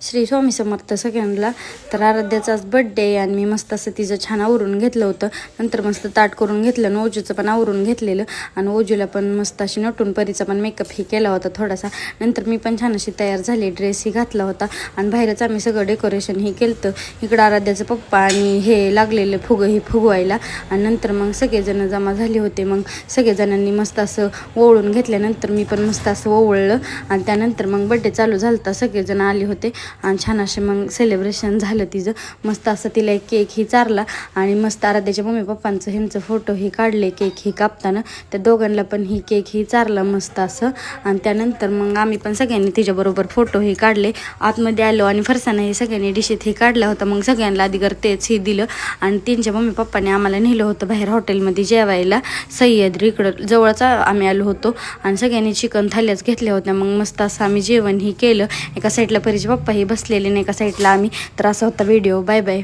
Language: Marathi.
श्री स्वामी समर्थ सगळ्यांना. तर आराध्याचाच बड्डे आहे आणि मी मस्त असं तिचं छान आवरून घेतलं होतं. नंतर मस्त ताट करून घेतलं आणि ओजूचं पण आवरून घेतलेलं आणि ओजूला पण मस्त अशी नटून परीचा पण मेकअप ही केला होता थोडासा. नंतर मी पण छान अशी तयार झाली, ड्रेसही घातला होता आणि बाहेरच आम्ही सगळं डेकोरेशन ही केलं. इकडं आराध्याचं पप्पा आणि हे लागलेलं फुगं ही फुगवायला आणि नंतर मग सगळेजण जमा झाले होते. मग सगळेजणांनी मस्त असं ओवळून घेतल्यानंतर मी पण मस्त असं ओवळलं आणि त्यानंतर मग बड्डे चालू झाला होता. सगळेजण आले होते आणि छान असे मग सेलिब्रेशन झालं तिचं. मस्त असं तिला एक केक ही चारला आणि मस्त आराध्याच्या मम्मी पप्पांचं ह्यांचं फोटो ही काढले केक ही कापताना. त्या दोघांना पण ही केक ही चारला मस्त असं आणि त्यानंतर मग आम्ही पण सगळ्यांनी तिच्याबरोबर फोटो ही काढले. आतमध्ये आलो आणि फरसाना हे सगळ्यांनी डिशेत ही काढला होता. मग सगळ्यांना अधिकार तेच ही दिलं आणि त्यांच्या मम्मी पप्पाने आम्हाला नेलं होतं बाहेर हॉटेलमध्ये जेवायला. सह्याद्री इकडं जवळच आम्ही आलो होतो आणि सगळ्यांनी चिकन थाल्याच घेतल्या होत्या. मग मस्त असं आम्ही जेवण ही केलं. एका साईडला परीचे पप्पा ही बसलेले नाही, एका साईडला आम्ही. तर असा होता व्हिडिओ. Bye bye.